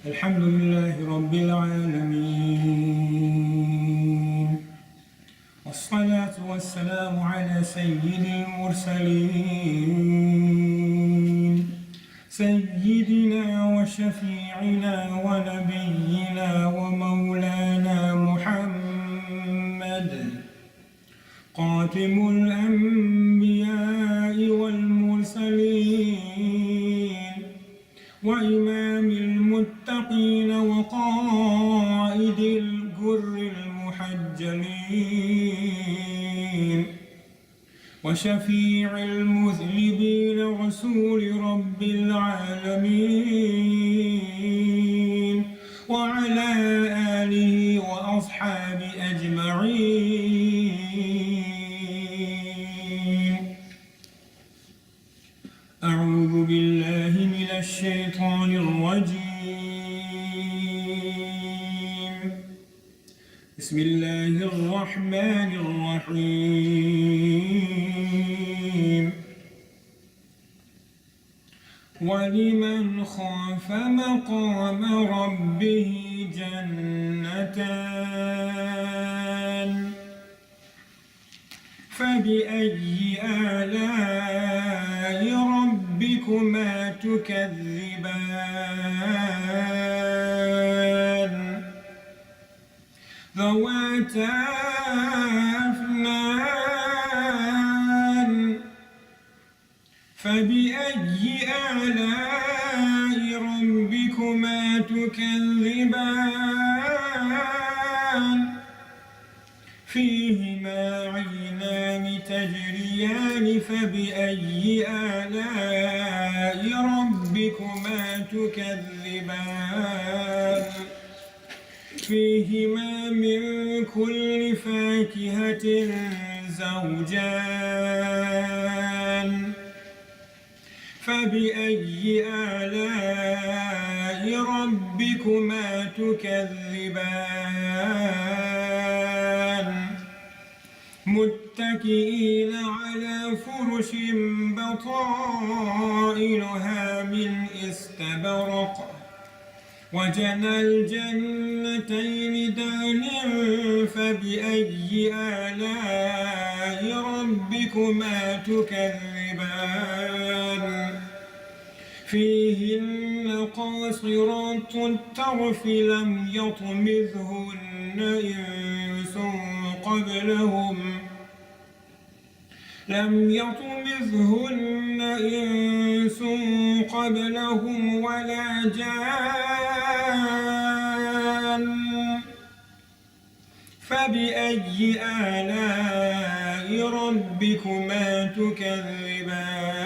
الحمد لله رب العالمين، والصلاة والسلام على سيد المرسلين، سيدنا وشفيعنا ونبينا ومولانا محمد، خاتم الأنبياء والمرسلين، وإمام المتقين وقائد الغر المحجلين، وشفيع المذنبين رسول رب العالمين، وعلى آله وأصحابه أجمعين. أعوذ بالله من الشيطان الرجيم. بسم الله الرحمن الرحيم. ولمن خاف مقام ربه جنتان، فبأي آلاء ربكما تكذبان، ذواتا أفنان، فبأي آلاء ربكما تكذبان، فيهما عينان تجريان، فبأي آلاء ربكما تكذبان، فيهما من كل فاكهة زوجان، فبأي آلاء ربكما تكذبان، متكئين على فرش بطائنها من استبرق، وجنى الجنتين دان، فبأي آلاء ربكما تكذبان، فيهن قاصرات الطرف لم يطمثهن إنس قبلهم ولا جان، فبأي آلاء ربكما تكذبان.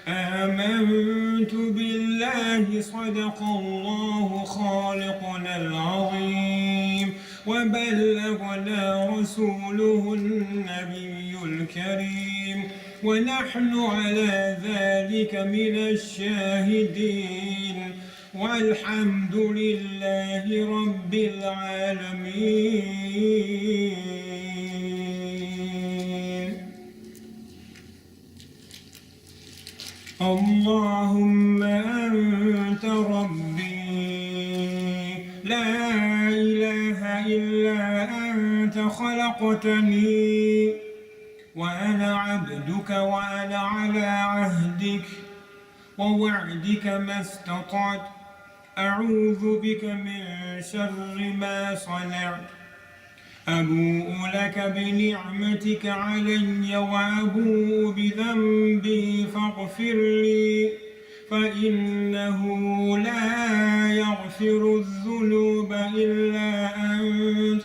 آمنت بالله، صدق الله خالقنا العظيم، وبلغنا رسوله النبي الكريم، ونحن على ذلك من الشاهدين، والحمد لله رب العالمين. اللهم أنت ربي، لا إله إلا أنت، خلقتني وأنا عبدك، وأنا على عهدك ووعدك ما استطعت، أعوذ بك من شر ما صنعت، أبوء لك بنعمتك علي وأبوء بذنبي، فاغفر لي، فإنه لا يغفر الذنوب إلا أنت.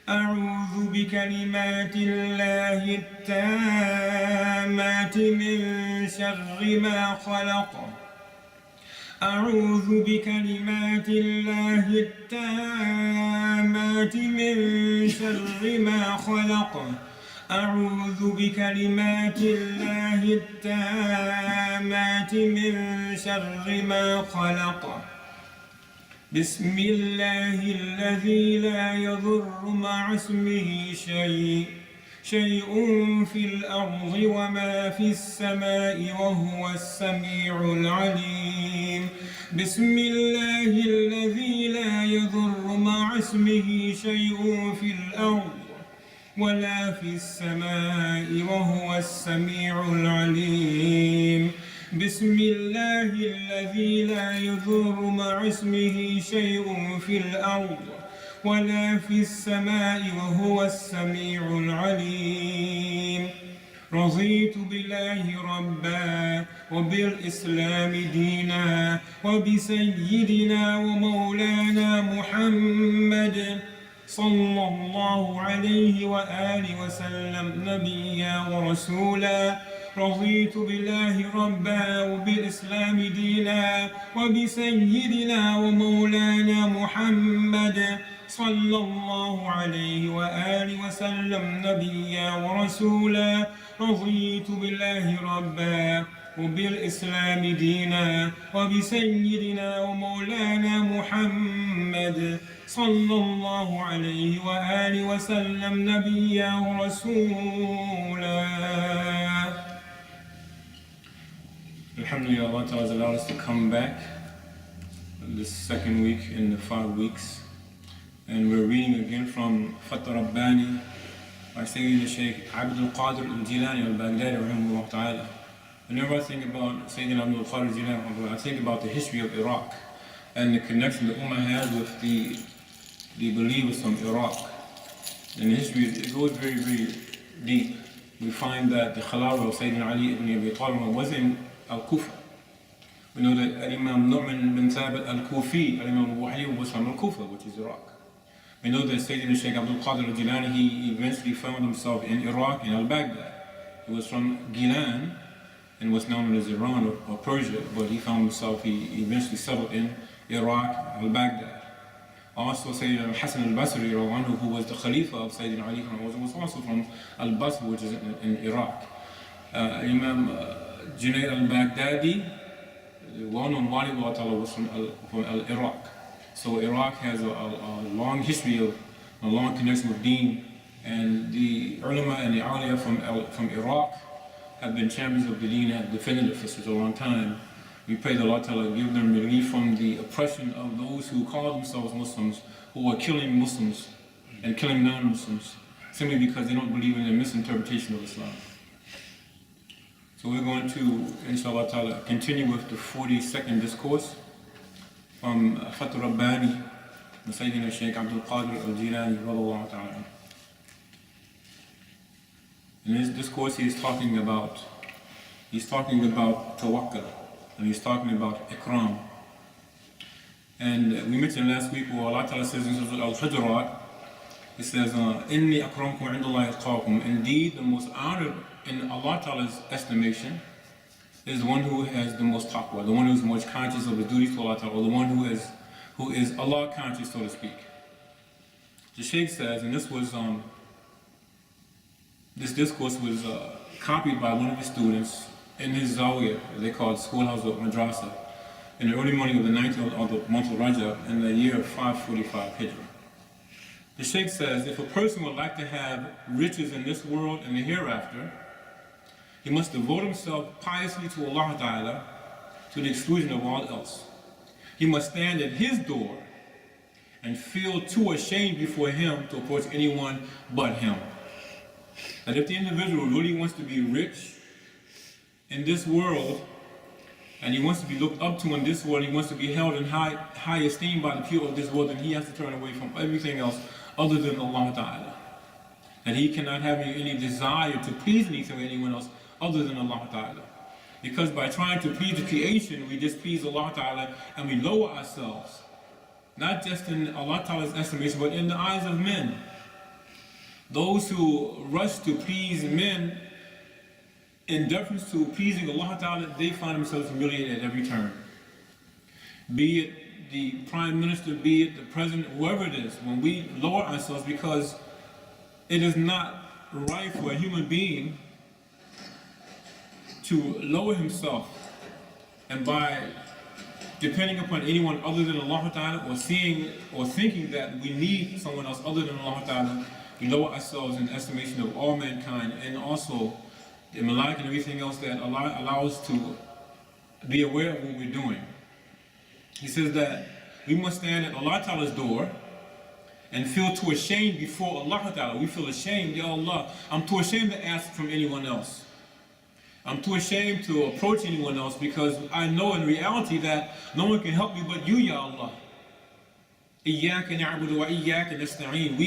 أعوذ بكلمات الله التامات من شر ما خلق، أعوذ بكلمات الله التامات من شر ما خلق، أعوذ بكلمات الله التامات من شر ما خلق. بسم الله الذي لا يضر مع اسمه شيء في الأرض وما في السماء، وهو السميع العليم. بسم الله الذي لا يضر مع اسمه شيء في الأرض ولا في السماء وهو السميع العليم. بسم الله الذي لا يضر مع اسمه شيء في الأرض ولا في السماء وهو السميع العليم. رضيت بالله ربا وبالإسلام دينا وبسيدنا ومولانا محمد صلى الله عليه وآله وسلم نبيا ورسولا. رضيت بالله ربا وبالإسلام دينا وبسيدنا ومولانا محمد صلى الله عليه وآله وسلم نبيا ورسولا. رضيت بالله ربا وبالإسلام دينا وبسيدنا ومولانا محمد صلى الله عليه وآله وسلم نبيا ورسولا. Alhamdulillah, Allah has allowed us to come back this second week in the 5 weeks, and we're reading again from al-FatH al-Rabbani by Shaykh Abdul-Qadir al-Jilani al-Baghdadi rahimahullah ta'ala. Whenever I think about Sayyidina Abdul-Qadir al-Jilani, I think about the history of Iraq and the connection the Ummah has with the believers from Iraq. And the history, it goes very, very deep. We find that the Khalifa of Sayyidina Ali ibn Abi Talib was in Al-Kufa. We know that Imam Nu'man bin Thabit al-Kufi, Imam Abu Hanifa was from Al-Kufa, which is Iraq. We know that Sayyidina Shaykh Abdul-Qadir al-Jilani, he eventually found himself in Iraq, in al-Baghdad. He was from Gilan and was known as Iran or Persia, but he found himself, he eventually settled in Iraq, al-Baghdad. Also Sayyidina Hassan al-Basri, who was the Khalifa of Sayyidina Ali, was also from al-Basra, which is in Iraq. Imam Junayd al-Baghdadi, the well-known wali was from Iraq. So Iraq has a long history of a long connection with Deen, and the ulama and the awliya from Iraq have been champions of the Deen and have defended it for such a long time. We pray that Allah Ta'ala give them relief from the oppression of those who call themselves Muslims, who are killing Muslims and killing non-Muslims simply because they don't believe in their misinterpretation of Islam. So we're going to, inshallah ta'ala, continue with the 42nd discourse from al-FatH al-Rabbani, Sayyidina Shaykh Abdul-Qadir al-Jilani radiyallahu ta'ala. In this discourse he's talking about Tawakul, and he's talking about Ikram. And we mentioned last week where Allah Ta'ala says in Surah Al-Hujurat, He says, Inni akramkum indallahi atqakum. Indeed, the most honored in Allah Ta'ala's estimation is the one who has the most taqwa, the one who is most conscious of the duties to Allah Ta'ala, or the one who is Allah conscious, so to speak. The Shaykh says, and this discourse was copied by one of his students in his Zawiyah, they call it schoolhouse of madrasa, in the early morning of the 19th of the month of Rajab in the year 545 Hijrah. The Shaykh says, if a person would like to have riches in this world and the hereafter, he must devote himself piously to Allah Ta'ala to the exclusion of all else. He must stand at His door and feel too ashamed before Him to approach anyone but Him. That if the individual really wants to be rich in this world, and he wants to be looked up to in this world, he wants to be held in high esteem by the people of this world, then he has to turn away from everything else other than Allah Ta'ala. And he cannot have any desire to please anything or anyone else other than Allah Ta'ala. Because by trying to please the creation, we displease Allah Ta'ala and we lower ourselves. Not just in Allah Ta'ala's estimation, but in the eyes of men. Those who rush to please men in deference to pleasing Allah Ta'ala, they find themselves humiliated at every turn. Be it the Prime Minister, be it the President, whoever it is, when we lower ourselves, because it is not right for a human being to lower himself, and by depending upon anyone other than Allah Ta'ala, or seeing or thinking that we need someone else other than Allah Ta'ala, we lower ourselves in the estimation of all mankind, and also the malaik and everything else that Allah allows us to be aware of what we're doing. He says that we must stand at Allah Ta'ala's door and feel too ashamed before Allah Ta'ala. We feel ashamed, Ya Allah, I'm too ashamed to ask from anyone else. I'm too ashamed to approach anyone else because I know in reality that no one can help me but you, Ya Allah. Iyyaka na'budu wa iyyaka nasta'een.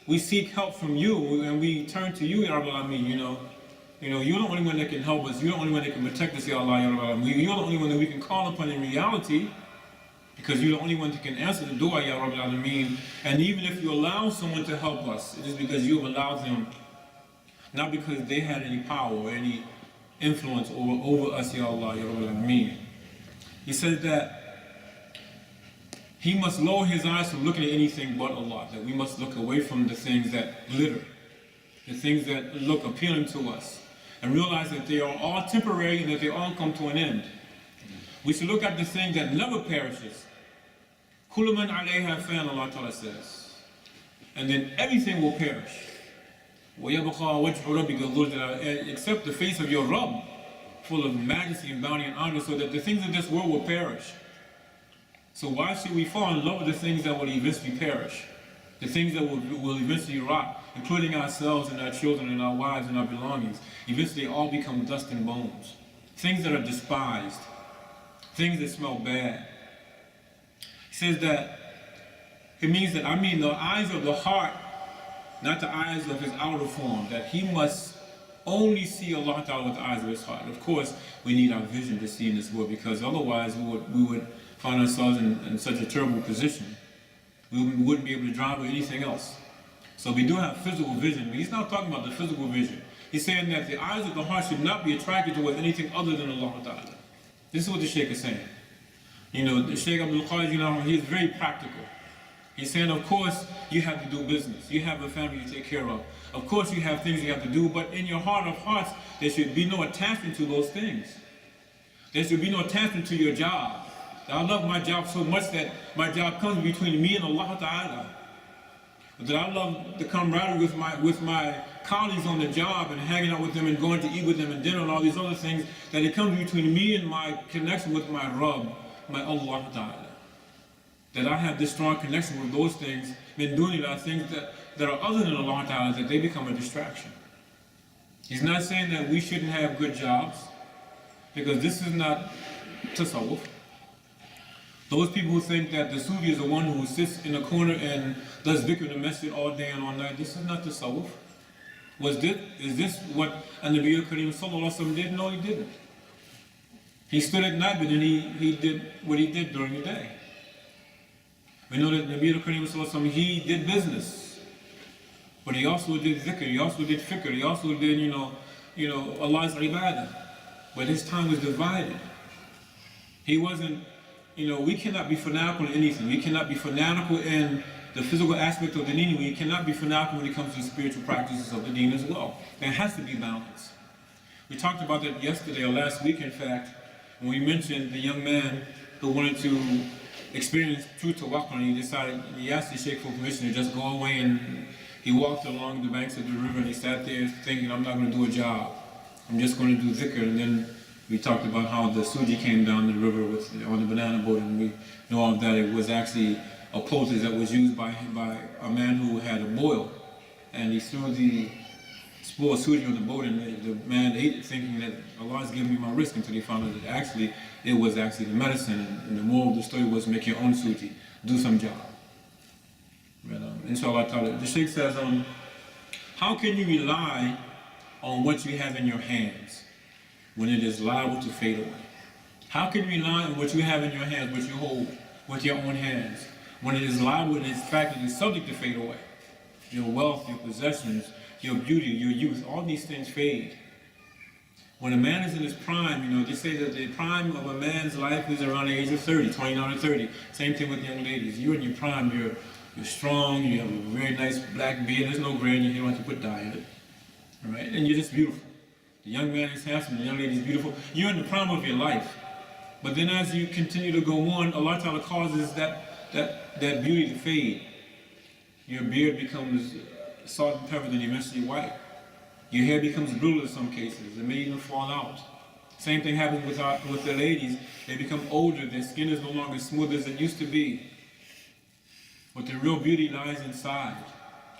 We seek help from you and we turn to you, Ya Rabbil Alameen, you're the only one that can help us. You're the only one that can protect us, Ya Allah, Ya Rabbil Alameen. You're the only one that we can call upon in reality because you're the only one that can answer the door, Ya Rabbil Alameen. And even if you allow someone to help us, it is because you have allowed them, not because they had any power or any influence over us, Ya Allah, Ya Rabbil Alameen. He says that he must lower his eyes from looking at anything but Allah, that we must look away from the things that glitter, the things that look appealing to us, and realize that they are all temporary and that they all come to an end. We should look at the thing that never perishes. Kullu man alayha fan, Allah Ta'ala says. And then everything will perish. وَيَبْقَى وَجْهُ رَبِّكَ ذُو الْجَلَالِ, except the face of your Rabb, full of majesty and bounty and honor, so that the things of this world will perish. So why should we fall in love with the things that will eventually perish? The things that will eventually rot, including ourselves and our children and our wives and our belongings. Eventually all become dust and bones. Things that are despised. Things that smell bad. He says that it means that, the eyes of the heart, not the eyes of his outer form, that he must only see Allah Ta'ala with the eyes of his heart. Of course, we need our vision to see in this world, because otherwise we would find ourselves in such a terrible position. We wouldn't be able to drive or anything else. So we do have physical vision, but he's not talking about the physical vision. He's saying that the eyes of the heart should not be attracted towards anything other than Allah Ta'ala. This is what the Shaykh is saying. The Shaykh Abdul-Qadir, he is very practical. He's saying, of course, you have to do business. You have a family to take care of. Of course, you have things you have to do, but in your heart of hearts, there should be no attachment to those things. There should be no attachment to your job. I love my job so much that my job comes between me and Allah Ta'ala. That I love the camaraderie with my colleagues on the job and hanging out with them and going to eat with them and dinner and all these other things, that it comes between me and my connection with my Rabb, my Allah Ta'ala. That I have this strong connection with those things, then doing are things that are other than Allah Ta'ala, that they become a distraction. He's not saying that we shouldn't have good jobs, because this is not tasawwuf. Those people who think that the Sufi is the one who sits in a corner and does dhikr in the masjid all day and all night, this is not tasawwuf. Is this what An-Nabi Kareem Sallallahu Alaihi Wasallam did? No, he didn't. He stood at night, but then he did what he did during the day. We know that Nabi Kareem Sallallahu Alaihi Wasallam, he did business, but he also did dhikr, he also did fikr, he also did, Allah's ibadah. But his time was divided. He wasn't, we cannot be fanatical in anything. We cannot be fanatical in the physical aspect of the deen. We cannot be fanatical when it comes to the spiritual practices of the deen as well. There has to be balance. We talked about that yesterday, or last week in fact, when we mentioned the young man who wanted to experience true Tawakul, and he asked the Shaykh for permission to just go away, and he walked along the banks of the river and he sat there thinking, I'm not going to do a job. I'm just going to do dhikr. And then we talked about how the Suji came down the river on the banana boat, and we know all that it was actually a poultice that was used by a man who had a boil, and he threw the spoiled Suji on the boat, and the man ate it thinking that Allah is giving me my risk, until he found out that actually it was actually the medicine, and the moral of the story was make your own Suji, do some job. But, inshallah ta'ala, the Shaykh says, how can you rely on what you have in your hands when it is liable to fade away? How can you rely on what you have in your hands, what you hold with your own hands, when it is liable and in fact it is subject to fade away? Your wealth, your possessions, your beauty, your youth, all these things fade. When a man is in his prime, they say that the prime of a man's life is around the age of 30, 29 or 30. Same thing with young ladies. You're in your prime, you're strong, you have a very nice black beard, there's no gray in your hair, you don't have to put dye in it. All right? And you're just beautiful. The young man is handsome, the young lady is beautiful. You're in the prime of your life. But then as you continue to go on, Allah Ta'ala causes that beauty to fade. Your beard becomes salt and pepper, then eventually white. Your hair becomes brittle in some cases. It may even fall out. Same thing happens with the ladies. They become older, their skin is no longer smooth as it used to be. But the real beauty lies inside.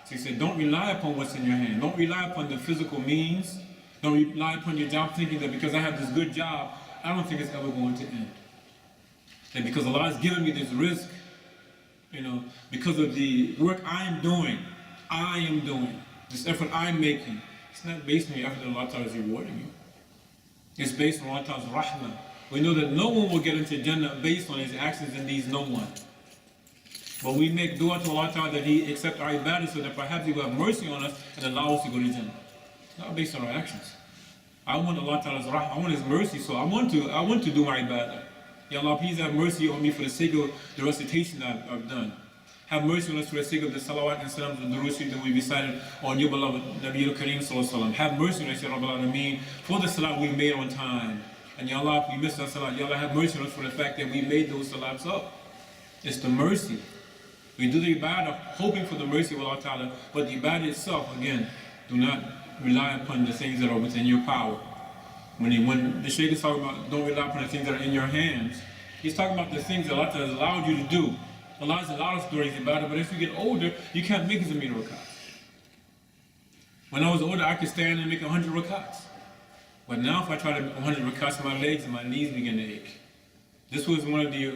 So he said, don't rely upon what's in your hand. Don't rely upon the physical means. Don't rely upon your job thinking that because I have this good job, I don't think it's ever going to end. That because Allah has given me this risk, because of the work I am doing, this effort I'm making, it's not based on the effort that Allah Ta'ala is rewarding you. It's based on Allah Ta'ala's rahmah. We know that no one will get into Jannah based on his actions and deeds, no one. But we make dua to Allah Ta'ala that He accept our ibadah so that perhaps He will have mercy on us and allow us to go to Jannah. It's not based on our actions. I want Allah Ta'ala's rahmah, I want His mercy, so I want to do my ibadah. Ya Allah, please have mercy on me for the sake of the recitation that I've done. Have mercy on us for the sake of the salawat and salams and durushi that we recited on your beloved Nabi al-Kareem sallallahu alaihi wasallam. Have mercy on us, Ya Rabbal Alameen, for the salat we made on time. And Ya Allah, if we missed our salat, Ya Allah, have mercy on us for the fact that we made those salats up. It's the mercy. We do the ibadah hoping for the mercy of Allah Ta'ala, but the ibadah itself, again, do not rely upon the things that are within your power. When the Shaykh is talking about don't rely upon the things that are in your hands, he's talking about the things that Allah has allowed you to do. Allah has allowed us to do ibadah, but as you get older, you can't make as many rakats. When I was older, I could stand and make 100 rakats. But now if I try to make 100 rakats, my legs and my knees begin to ache. This was one of the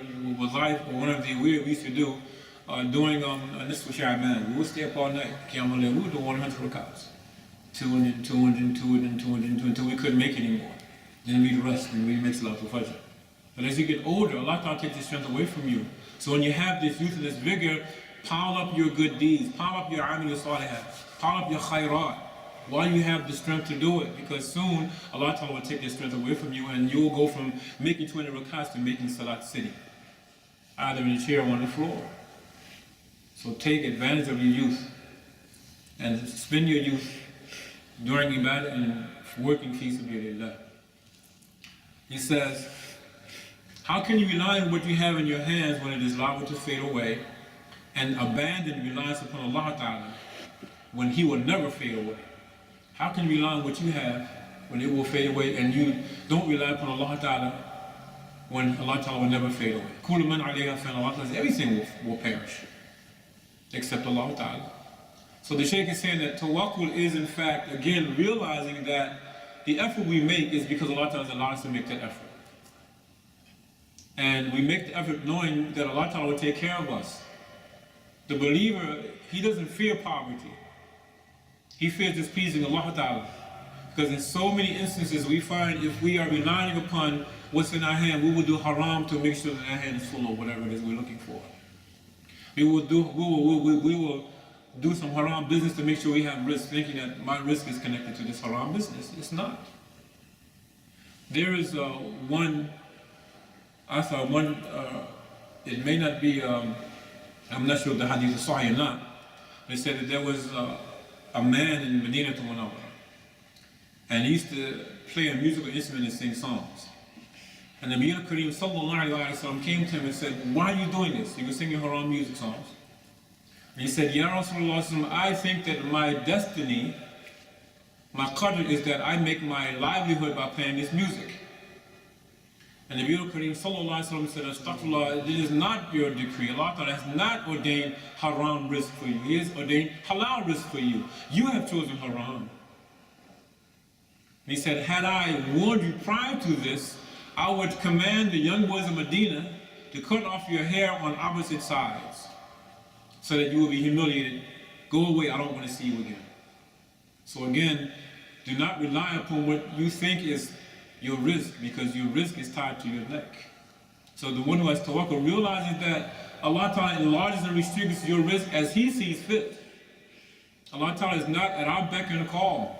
weird we used to do doing this was Sha'ban. We would stay up all night, Qiyamul Layl. We would do 100 rakats. 200 until we couldn't make it anymore. Then we'd rest and we'd make Salatul Fajr. But as you get older, Allah Ta'ala takes the strength away from you. So when you have this youth and this vigor, pile up your good deeds, pile up your amal salihat, pile up your khairat, while you have the strength to do it, because soon Allah Ta'ala will take your strength away from you and you will go from making 20 rakats to making salat sitting, either in a chair or on the floor. So take advantage of your youth and spend your youth during ibadah and working fi sabilillah. He says, how can you rely on what you have in your hands when it is liable to fade away, and abandon reliance upon Allah Ta'ala when He will never fade away? How can you rely on what you have when it will fade away, and you don't rely upon Allah Ta'ala when Allah Ta'ala will never fade away? Kullu man alayha fan, Allah Ta'ala says everything will perish except Allah Ta'ala. So the Shaykh is saying that Tawakul is in fact, again, realizing that the effort we make is because Allah Ta'ala has allowed us to make that effort. And we make the effort knowing that Allah Ta'ala will take care of us. The believer, he doesn't fear poverty. He fears displeasing Allah Ta'ala. Because in so many instances we find if we are relying upon what's in our hand, we will do haram to make sure that our hand is full of whatever it is we're looking for. We will do some haram business to make sure we have risk, thinking that my risk is connected to this haram business. It's not. There is it may not be, I'm not sure if the hadith is sahih or not. They said that there was a man in Medina to Hunafa, and he used to play a musical instrument and sing songs. And the Nabi al-Kareem sallallahu alayhi wa sallam came to him and said, why are you doing this? He was singing haram music songs. And he said, Ya Rasulullah, I think that my destiny, my Qader is that I make my livelihood by playing this music. And the Nabi al-Kareem sallallahu alayhi wa sallam said, Astaghfirullah, it is not your decree. Allah Ta'ala has not ordained haram risk for you. He has ordained halal risk for you. You have chosen haram. And he said, had I warned you prior to this, I would command the young boys of Medina to cut off your hair on opposite sides, so that you will be humiliated. Go away, I don't want to see you again. So again, do not rely upon what you think is your risk, because your risk is tied to your neck. So the one who has Tawakul realizes that Allah Ta'ala enlarges and restricts your risk as He sees fit. Allah Ta'ala is not at our beck and call.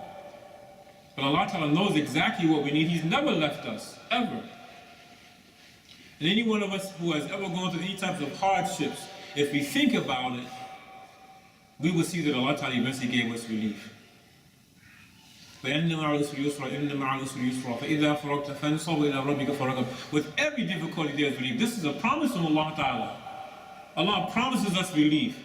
But Allah Ta'ala knows exactly what we need. He's never left us, ever. And any one of us who has ever gone through any types of hardships, if we think about it, we will see that Allah Ta'ala eventually gave us relief. With every difficulty there is relief. This is a promise from Allah Ta'ala. Allah promises us relief.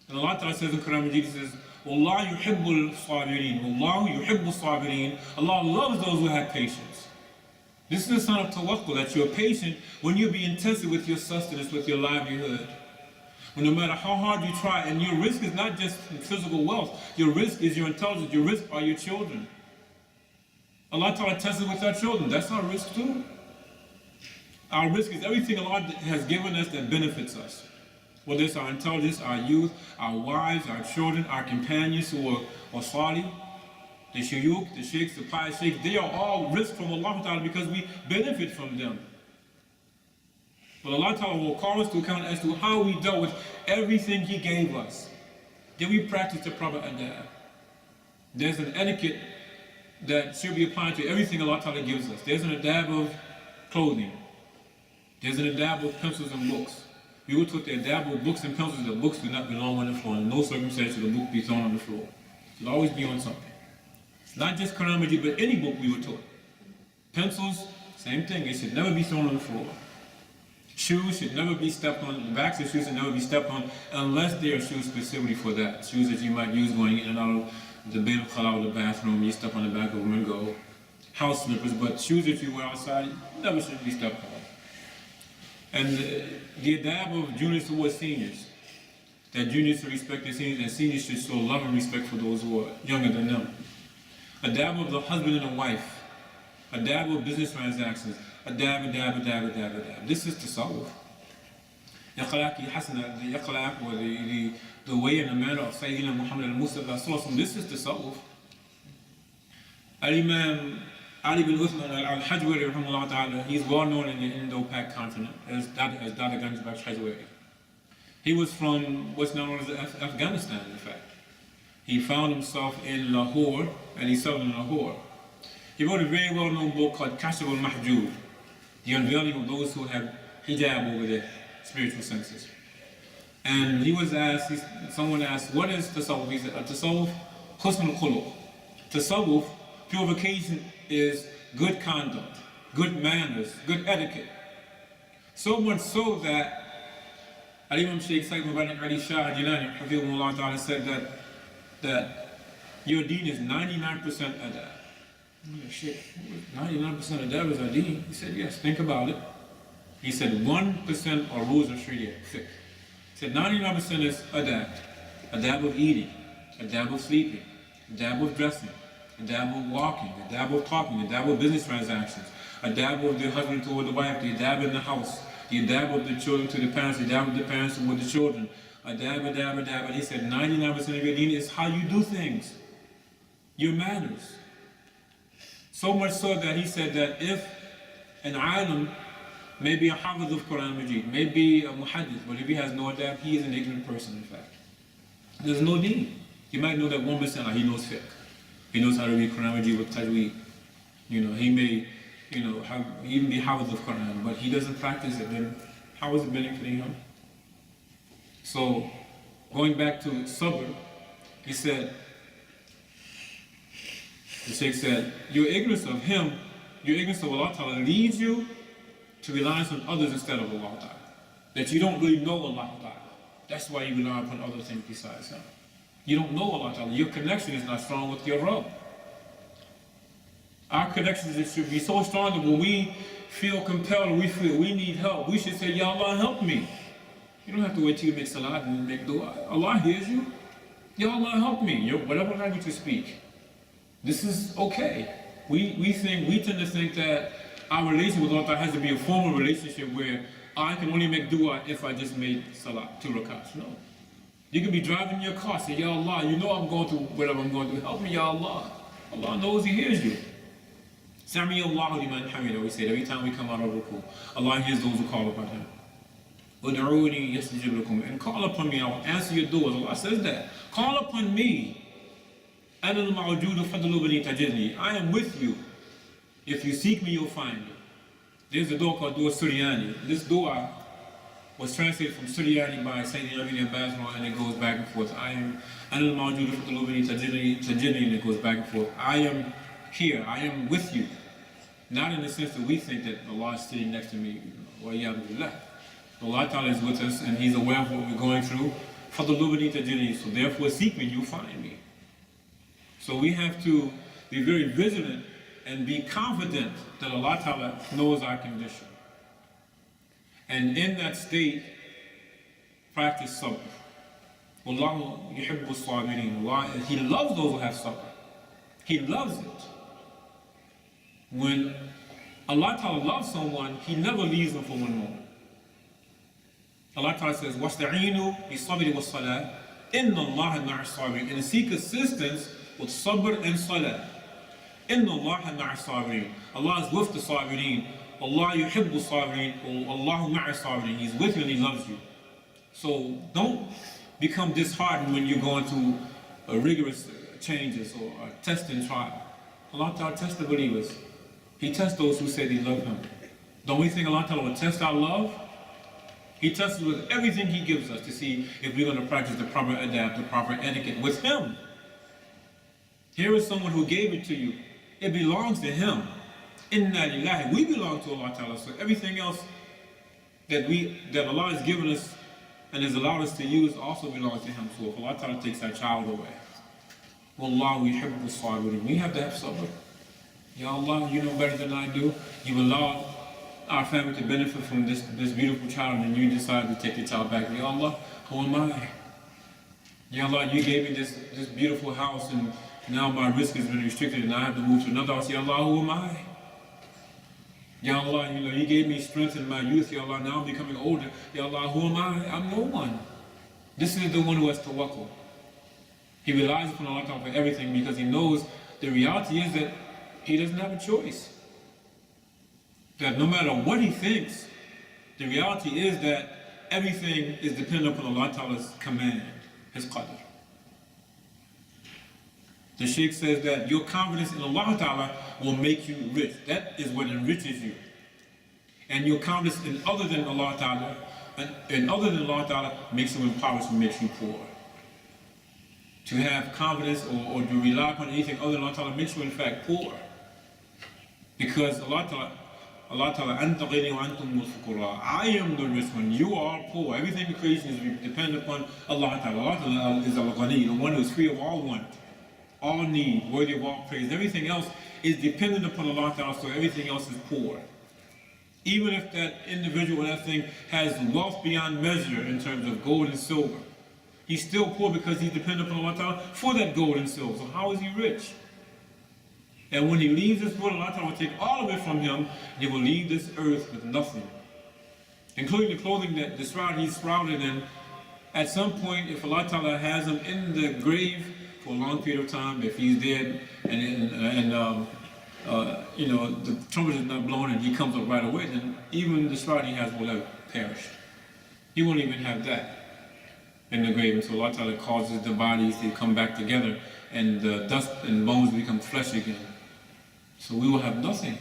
And Allah Ta'ala says in Quran Majid, He says, Allah yuhibbul sabirin. Allah yuhibbul sabirin. Allah loves those who have patience. This is the sign of Tawakul, that you're patient when you be intensive with your sustenance, with your livelihood. When no matter how hard you try, and your risk is not just physical wealth, your risk is your intelligence, your risk are your children. Allah Ta'ala tests us with our children, that's our risk too. Our risk is everything Allah has given us that benefits us. Whether it's our intelligence, our youth, our wives, our children, our companions who are salih, the shuyukh, the sheikhs, the pious sheikhs, they are all risk from Allah Ta'ala because we benefit from them. But Allah Ta'ala will call us to account as to how we dealt with everything He gave us. Did we practice the proper adab? There's an etiquette that should be applied to everything Allah Ta'ala gives us. There's an adab of clothing. There's an adab of pencils and books. We were taught the adab of books and pencils. The books do not belong on the floor. In no circumstance should the book be thrown on the floor. It should always be on something. Not just Quran Majid, but any book we were taught. Pencils, same thing. It should never be thrown on the floor. Shoes should never be stepped on. The backs of shoes should never be stepped on unless they are shoes specifically for that. Shoes that you might use going in and out of the Bayt al-Khala or the bathroom. You step on the back of them and go. House slippers, but shoes that you wear outside never should be stepped on. And the adab of juniors towards seniors, that juniors should respect their seniors and seniors should show love and respect for those who are younger than them. Adab of the husband and the wife, adab of business transactions, adab. This is tasawwuf. Yaqlaq hasana, the yaqlaq, or the way and the manner of Sayyidina Muhammad al-Mustafa, this is tasawwuf. Al-Imam Ali bin Uthman al-Hajwari, rahimahullah ta'ala, he's well known in the Indo-Pak continent as Dada Ganjbaksh Hajwari. He was from what's known as Afghanistan, in fact. He found himself in Lahore, and he settled in Lahore. He wrote a very well-known book called Kashf al-Mahjub, the unveiling of those who have hijab over their spiritual senses. And he was asked, someone asked, what is tasawwuf? He said, tasawwuf, husn al-khuluq. Tasawwuf, purification, is good conduct, good manners, good etiquette. So much so that Al-Imam Shaykh Ali Shah Jilani Hafidhullah Ta'ala said that your deen is 99% adab. Shaykh, 99% adab is our deen? He said, yes, think about it. He said 1% are rules of Sharia, fiqh. He said 99% is adab. Adab of eating, adab of sleeping, adab of dressing, adab of walking, adab of talking, adab of business transactions, adab of the husband toward the wife, the adab in the house, the adab of the children to the parents, the adab of the parents toward the children, adab. And he said 99% of your deen is how you do things, your manners. So much so that he said that if an alim may be a hafiz of Quran Majid, may be a muhaddith, but if he has no adab, he is an ignorant person, in fact. There's no deen. You might know that 1%, like he knows fiqh. He knows how to read Quran Majid with tajweed. He may, even be hafiz of Quran, but he doesn't practice it, then how is it benefiting him? So, going back to sabr, he said, the Shaykh said, your ignorance of him, your ignorance of Allah Ta'ala leads you to reliance on others instead of Allah Ta'ala. That you don't really know Allah Ta'ala. That's why you rely upon other things besides Him. You don't know Allah Ta'ala. Your connection is not strong with your Rabb. Our connections should be so strong that when we feel compelled, we feel we need help, we should say, Ya Allah, help me. You don't have to wait till you make salat and make dua. Allah hears you. Ya Allah, help me. Whatever language you speak. This is okay. We tend to think that our relationship with Allah has to be a formal relationship where I can only make dua if I just made salat, 2 rakats. No. You can be driving your car, say, Ya Allah, you know I'm going through whatever I'm going through. Help me, Ya Allah. Allah knows He hears you. Sami Allahu liman hamida, we say every time we come out of ruku. Allah hears those who call upon Him. Ud'uni yastajib lakum. And call upon me, I will answer your doors. Allah says that. Call upon me. Ana al-ma'ujudu fadlubani tajidni. I am with you. If you seek me, you'll find me. There's a dua called Dua Suryani. This dua was translated from Suryani by Sayyidina Ibn Abbas, and it goes back and forth. I am Ana al-ma'ujudu fadlubani tajidni, and it goes back and forth. I am here, I am with you. Not in the sense that we think that Allah is sitting next to me. Allah Ta'ala is with us, and He's aware of what we're going through. فَضَلُّبَنِي تَجِدْنِي. So therefore seek me, you'll find me. So we have to be very vigilant and be confident that Allah Ta'ala knows our condition. And in that state, practice sabr. Wallahu yuhibbu as-sabirin. Allah, He loves those who have sabr. He loves it. When Allah Ta'ala loves someone, He never leaves them for one moment. Allah Ta'ala says, وَاسْتَعِينُوا بِالصَّبْرِ وَالصَّلَاةِ إِنَّ اللَّهَ مَعَ الصَّابِرِينَ. And seek assistance with sabr and salah. إِنَّ اللَّهَ مَعَ الصَّابِرِينَ. Allah is with the sabirin. Allah yuhibbu as-sabirin. Allahu ma'a as-sabirin. He's with you and He loves you. So don't become disheartened when you're going through rigorous changes or a test and trial. Allah Ta'ala tests the believers. He tests those who say they love Him. Don't we think Allah Ta'ala will test our love? He tests us with everything He gives us to see if we're going to practice the proper adab, the proper etiquette with Him. Here is someone who gave it to you. It belongs to Him. Inna lillahi. We belong to Allah Ta'ala. So everything else that Allah has given us and has allowed us to use also belongs to Him. So if Allah Ta'ala takes our child away, Wallahu yuhibbu as-sabirin. We have to have sabr. Ya Allah, you know better than I do. You allowed our family to benefit from this beautiful child, and you decided to take the child back. Ya Allah, who am I? Ya Allah, you gave me this beautiful house, and now my risk has been restricted, and I have to move to another house. Ya Allah, who am I? Ya Allah, you gave me strength in my youth. Ya Allah, now I'm becoming older. Ya Allah, who am I? I'm no one. This is the one who has Tawakul. He relies upon Allah Ta'ala for everything because he knows the reality is that he doesn't have a choice. That no matter what he thinks, the reality is that everything is dependent upon Allah Ta'ala's command, His Qader. The Shaykh says that your confidence in Allah Ta'ala will make you rich. That is what enriches you. And your confidence in other than Allah Ta'ala, and other than Allah Ta'ala makes you impoverished and makes you poor. To have confidence or to rely upon anything other than Allah Ta'ala makes you in fact poor. Because Allah Ta'ala, Anta ghani wa antum al-fuqara. I am the rich one, you are poor. Everything in creation is dependent upon Allah Ta'ala. Allah Ta'ala is al-Ghani, the one who is free of all want, all need, worthy of all praise. Everything else is dependent upon Allah Ta'ala, so everything else is poor. Even if that individual or that thing has wealth beyond measure in terms of gold and silver, he's still poor because he's dependent upon Allah Ta'ala for that gold and silver. So how is he rich? And when he leaves this world, Allah Ta'ala will take all of it from him, and he will leave this earth with nothing, including the clothing that he's shrouded in. At some point, if Allah Ta'ala has him in the grave for a long period of time, if he's dead and the trumpet is not blown and he comes up right away, then even the shroud he has will have perished. He won't even have that in the grave. And so Allah Ta'ala causes the bodies to come back together, and the dust and bones become flesh again. So we will have nothing.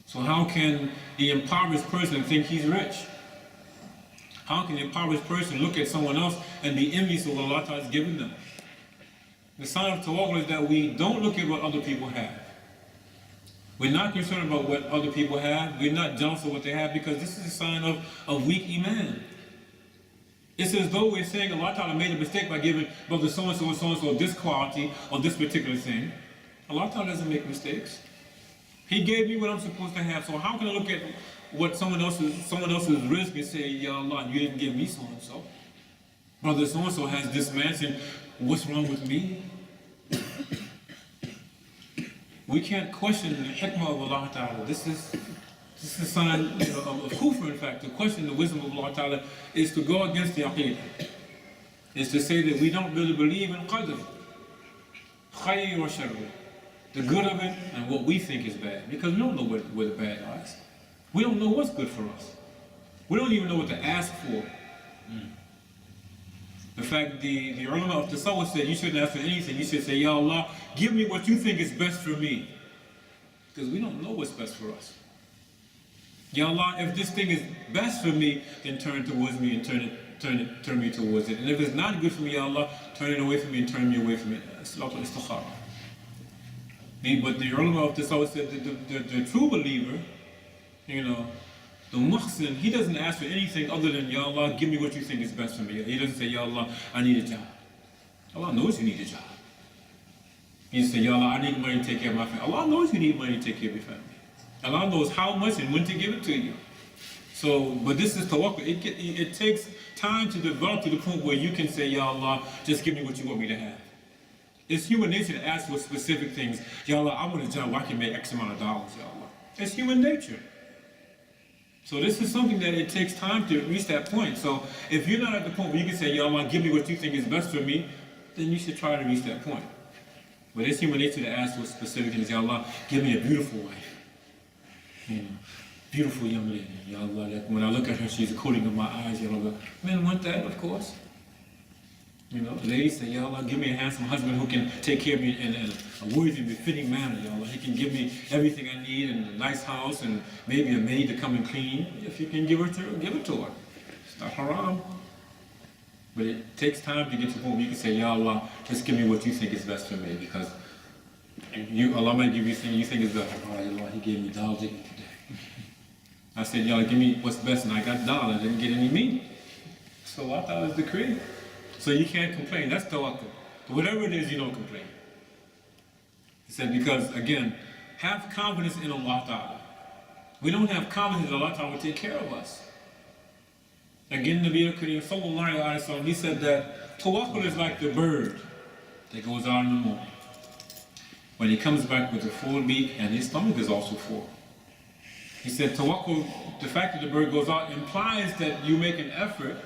So how can the impoverished person think he's rich? How can the impoverished person look at someone else and be envious of what Allah Ta'ala has given them? The sign of Tawakul is that we don't look at what other people have. We're not concerned about what other people have. We're not jealous of what they have, because this is a sign of weak iman. It's as though we're saying Allah Ta'ala made a mistake by giving brother so-and-so and so-and-so this quality or this particular thing. Allah Ta'ala doesn't make mistakes. He gave me what I'm supposed to have. So how can I look at what someone else's risk and say, Ya Allah, you didn't give me so-and-so? Brother so-and-so has this mansion, what's wrong with me? We can't question the hikmah of Allah Ta'ala. This is a sign of kufr, in fact. To question the wisdom of Allah Ta'ala is to go against the aqidah. Is to say that we don't really believe in Qader, khayr wa sharr, the good of it and what we think is bad. Because we don't know where the bad lies. We don't know what's good for us. We don't even know what to ask for. In fact, the ulama of Tasawwuf said you shouldn't ask for anything. You should say, Ya Allah, give me what you think is best for me. Because we don't know what's best for us. Ya Allah, if this thing is best for me, then turn it towards me and turn me towards it. And if it's not good for me, Ya Allah, turn it away from me and turn me away from it. But the ulama of Tasawwuf said that the true believer, the The muhsin, he doesn't ask for anything other than, Ya Allah, give me what you think is best for me. He doesn't say, Ya Allah, I need a job. Allah knows you need a job. He doesn't say, Ya Allah, I need money to take care of my family. Allah knows you need money to take care of your family. Allah knows how much and when to give it to you. So, but this is tawakul. It takes time to develop to the point where you can say, Ya Allah, just give me what you want me to have. It's human nature to ask for specific things. Ya Allah, I want a job where I can make X amount of dollars, Ya Allah. It's human nature. So this is something that it takes time to reach that point. So if you're not at the point where you can say, Ya Allah, give me what you think is best for me, then you should try to reach that point. But it's human nature to ask for specific things. Ya Allah, give me a beautiful wife. You know, beautiful young lady. Ya Allah, that when I look at her, she's the coating of my eyes. Ya Allah, men want that, of course. You know, ladies say, Ya Allah, give me a handsome husband who can take care of me in a worthy and befitting manner, Ya Allah. He can give me everything I need and a nice house and maybe a maid to come and clean. If you can give it to her. It's not haram. But it takes time to get to the point where you can say, Ya Allah, just give me what you think is best for me, because Allah might give you things you think is best. Oh, Allah, He gave me dollars today. I said, Ya Allah, give me what's best, and I got dollars. I didn't get any meat. So I thought it was decree. So you can't complain. That's tawakul. Whatever it is, you don't complain. He said, because again, have confidence in Allah Ta'ala. We don't have confidence that Allah Ta'ala will take care of us. Again, Nabi al-Kareem sallallahu alayhi wa sallam, he said that tawakul is like the bird that goes out in the morning. When he comes back with a full beak and his stomach is also full. He said tawakul, the fact that the bird goes out implies that you make an effort,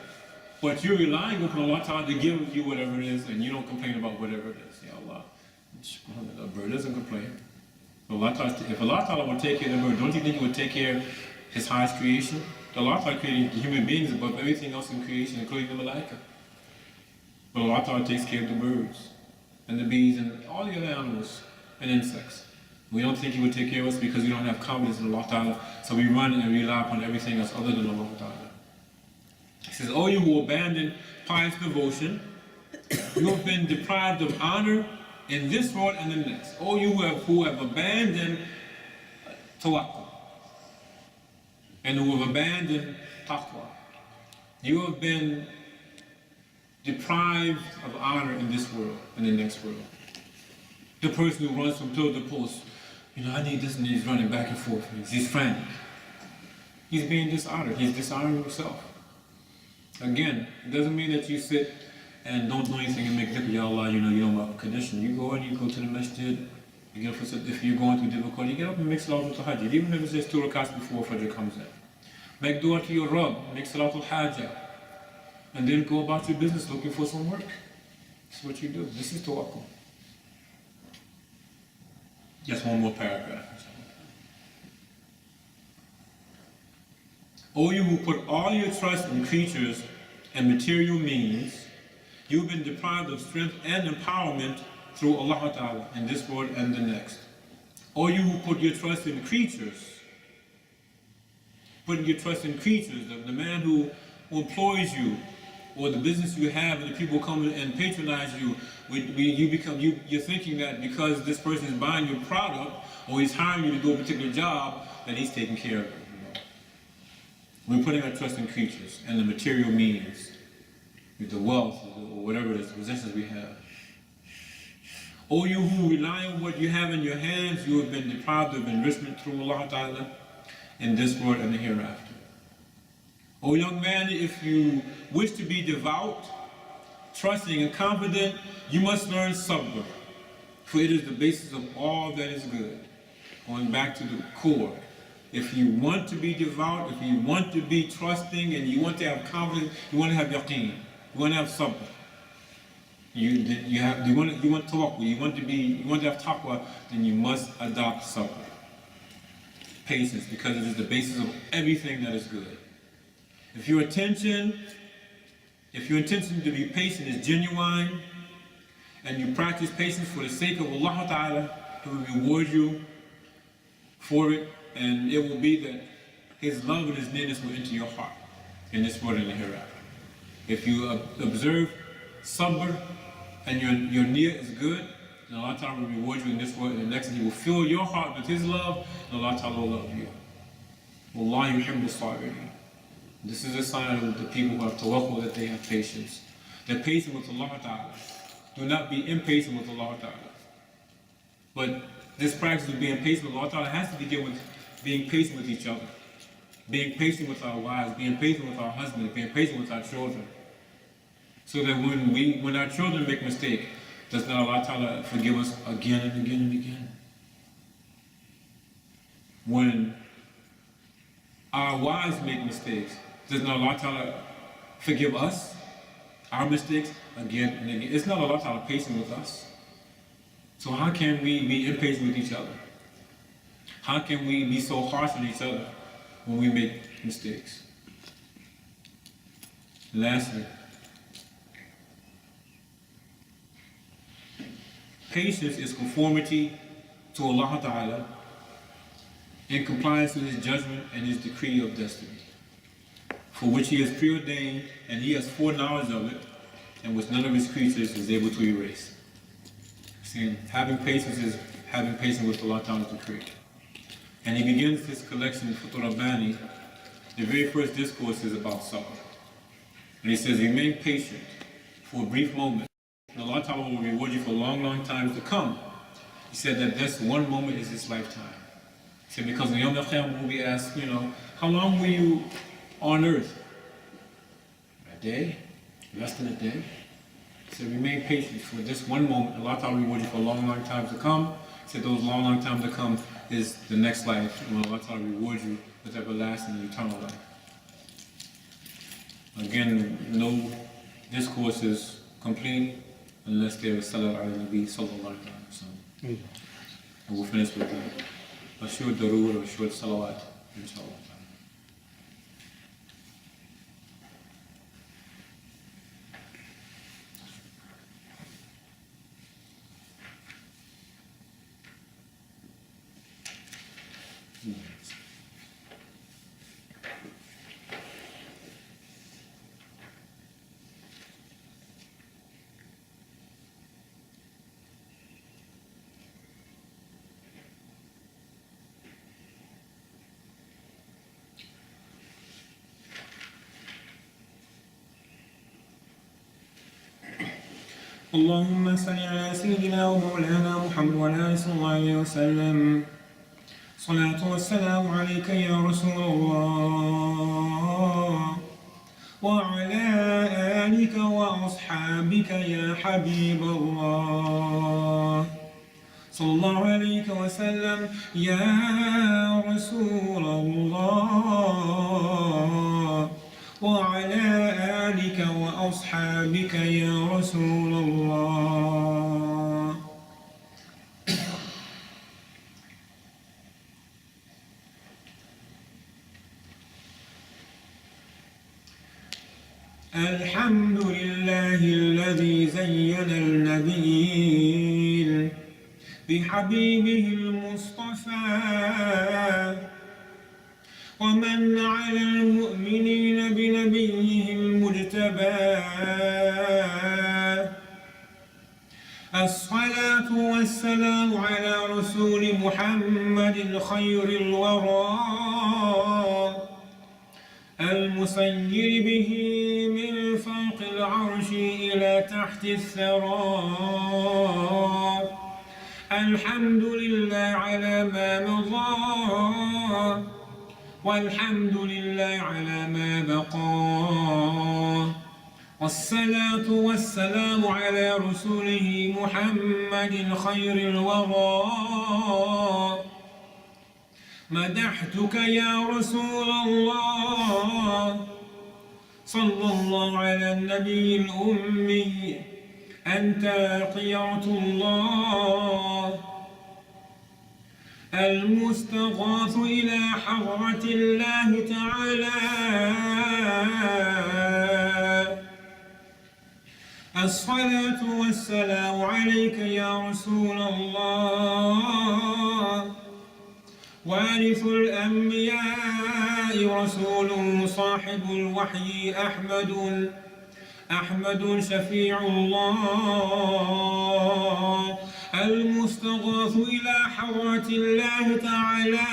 but you're relying upon Allah Ta'ala to give you whatever it is, and you don't complain about whatever it is. Ya Allah, the bird doesn't complain. If Allah Ta'ala would take care of the bird, don't you think He would take care of His highest creation? Allah Ta'ala created human beings above everything else in creation, including the malaika. But Allah Ta'ala takes care of the birds, and the bees, and all the other animals, and insects. We don't think He would take care of us because we don't have confidence in Allah Ta'ala, so we run and rely upon everything else other than Allah Ta'ala. He says, O you who abandon pious devotion, you have been deprived of honor in this world and the next. O you who have abandoned Tawakul, and who have abandoned taqwa, you have been deprived of honor in this world and the next world. The person who runs from pillar to post, you know, I need this, and he's running back and forth. He's frantic. He's being dishonored. He's dishonoring himself. Again, it doesn't mean that you sit and don't do anything and make dhikr, Ya Allah, you know my condition. You go and you go to the masjid, you get up for, if you're going through difficulty, you get up and make salatul tahajjud, even if it's just 2 rakats before Fajr comes in. Make dua to your Rabb, make salatul hajjah, and then go about your business looking for some work. That's what you do. This is tawakul. Just one more paragraph. O you who put all your trust in creatures and material means, you've been deprived of strength and empowerment through Allah Ta'ala in this world and the next. O you who put your trust in creatures, putting your trust in creatures, the man who employs you, or the business you have, and the people come and patronize you, you're thinking that because this person is buying your product, or he's hiring you to do a particular job, that he's taking care of you. We're putting our trust in creatures and the material means, with the wealth or whatever it is, the possessions we have. O you who rely on what you have in your hands, you have been deprived of enrichment through Allah Ta'ala in this world and the hereafter. O young man, if you wish to be devout, trusting and confident, you must learn sabr, for it is the basis of all that is good. Going back to the core. If you want to be devout, if you want to be trusting, and you want to have confidence, you want to have yaqeen, you want to have sabr. You want tawakul, you want to have taqwa, then you must adopt sabr. Patience, because it is the basis of everything that is good. If your intention to be patient is genuine, and you practice patience for the sake of Allah Ta'ala, He will reward you for it, and it will be that His love and His nearness will enter your heart in this world and the hereafter. If you observe sabr and your niyyah is good, then Allah Ta'ala will reward you in this world and the next, and He will fill your heart with His love, and Allah Ta'ala will love you. Wallahi yuhibbu as-sabirin. This is a sign of the people who have Tawakul, that they have patience. They're patient with Allah Ta'ala. Do not be impatient with Allah Ta'ala. But this practice of being patient with Allah Ta'ala has to begin with being patient with each other. Being patient with our wives, being patient with our husbands, being patient with our children. So that when our children make mistakes, does not Allah Ta'ala forgive us again and again and again? When our wives make mistakes, does not Allah Ta'ala forgive us our mistakes again and again? It's not Allah Ta'ala patient with us. So how can we be impatient with each other? How can we be so harsh with each other when we make mistakes? Lastly, patience is conformity to Allah Ta'ala in compliance with His judgment and His decree of destiny, for which He has preordained and He has foreknowledge of it, and which none of His creatures is able to erase. See, having patience is having patience with Allah Ta'ala's decree. And he begins this collection, Al-Rabbani. The very first discourse is about sabr. And he says, remain patient for a brief moment, and Allah Ta'ala will reward you for long, long times to come. He said that this one moment is this lifetime. He said, because in Yawm al-Qiyamah we'll be asked, how long were you on earth? A day? Less than a day? He said, remain patient for this one moment. Allah Ta'ala will reward you for a long, long time to come. He said, those long, long time to come is the next life, and Allah Ta'ala reward you with everlasting and eternal life. Again, no discourse is complete unless there is Salat al-Nabi sallallahu alayhi wa sallam. And we'll finish with a short darood or a short salawat, inshallah. اللهم صل على سيدنا ومولانا محمد وعلى آله صلى الله عليه وسلم. صلاة والسلام عليك يا رسول الله وعلى آلك وأصحابك يا حبيب الله. صلى الله عليك وسلم يا رسول الله وعلى آلك وأصحابك يا رسول الله. الحمد لله الذي زين النبيين بحبيبه المصطفى ومن على المؤمنين بنبيه المجتبى. الصلاة والسلام على رسول محمد خير الورى المسير به من فوق العرش إلى تحت الثرى. الحمد لله على ما مضى والحمد لله على ما بقى. والصلاة والسلام على رسوله محمد خير الورى. مدحتك يا رسول الله صلى الله على النبي الأمي أنت خيرة الله المستغاث إلى حضرة الله تعالى. الصلاة والسلام عليك يا رسول الله وارث الأنبياء رسول صاحب الوحي أحمد شفيع الله المستغاث إلى حضرة الله تعالى.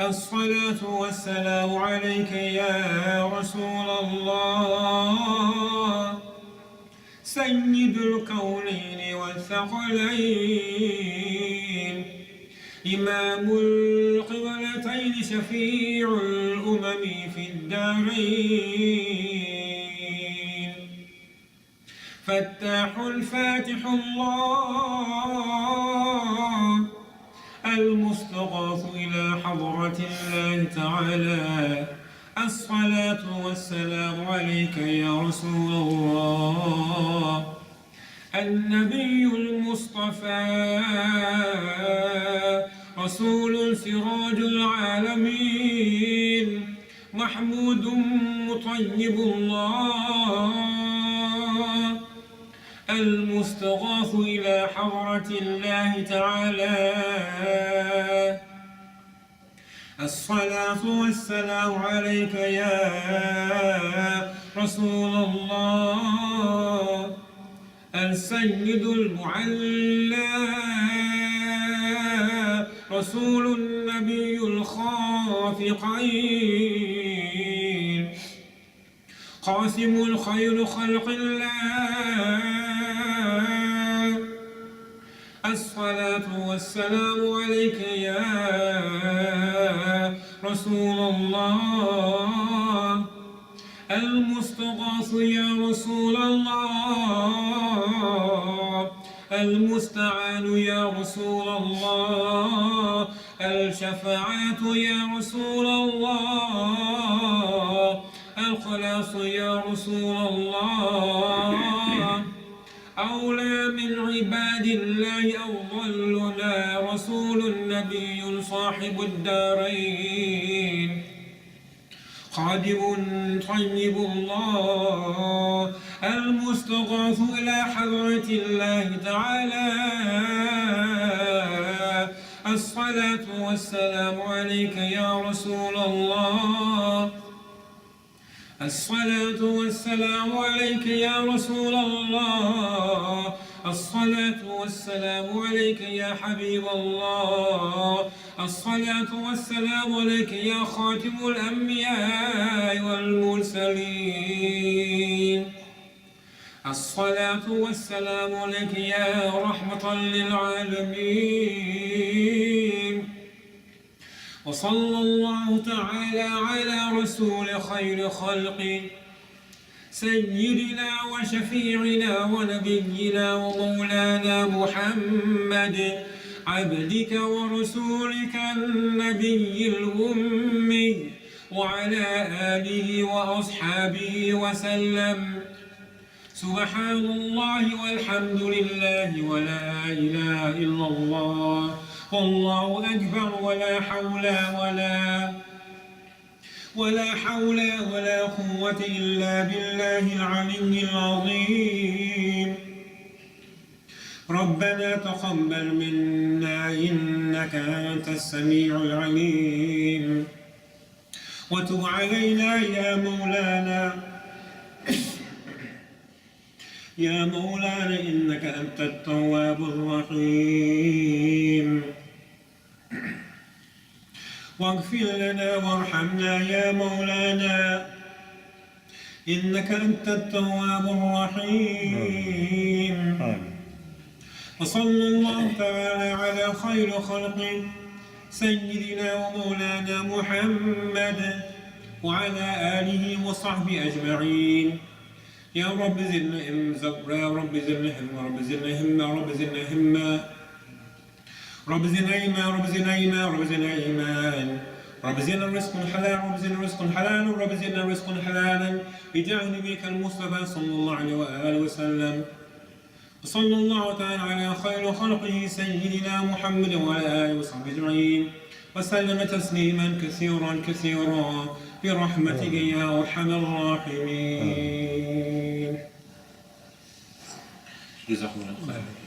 الصلاة والسلام عليك يا رسول الله سيد الكونين والثقلين إمام القبلتين شفيع الأمم في الدارين فتاح الفاتح الله المستغاث إلى حضرة الله تعالى الصلاة والسلام عليك يا رسول الله النبي المصطفى رسول سراج العالمين محمود مطيب الله المستغاث إلى حضرة الله تعالى الصلاة والسلام عليك يا رسول الله السيد المعلى رسول النبي الخافقين قاسم الخير خلق الله الصلاة والسلام عليك يا رسول الله المستغاث يا رسول الله المستعان يا رسول الله الشفاعة يا رسول الله الخلاص يا رسول الله أولى من عباد الله أفضلنا رسول النبي صاحب الدارين خادم طيب الله المستغاث إلى حضرة الله تعالى الصلاة والسلام عليك يا رسول الله الصلاة والسلام عليك يا رسول الله الصلاة والسلام عليك يا حبيب الله الصلاة والسلام عليك يا خاتم الأنبياء والمرسلين الصلاة والسلام عليك يا رحمة للعالمين وصلى الله تعالى على رسول خير خلقه سيدنا وشفيعنا ونبينا ومولانا محمد عبدك ورسولك النبي الأمي وعلى آله وأصحابه وسلم سبحان الله والحمد لله ولا إله إلا الله والله أكبر ولا حول ولا قوة إلا بالله العلي العظيم ربنا تقبل منا إنك أنت السميع العليم وتب علينا يا مولانا إنك أنت التواب الرحيم واغفر لنا وارحمنا يا مولانا إنك أنت التواب الرحيم وصلى الله تعالى على خير خلقه سيدنا ومولانا محمد وعلى آله وصحبه أجمعين يا رب زدنا يا رب زدنا همة رب زدنا همة رب زدنا همة رب زدنا إيمان رب زدنا إيمان رب زدنا إيمان رب زدنا رزق حلال رب زدنا رزق حلال رب زدنا رزق حلالا بجاه نبيك المصطفى صلى الله عليه وآله وسلم وصلى الله تعالى على خير خلقه سيدنا محمد وعلى آله وصحبه أجمعين وسلم تسليما كثيرا كثيرا برحمتك يا أرحم الراحمين جزاكم الله خيرا.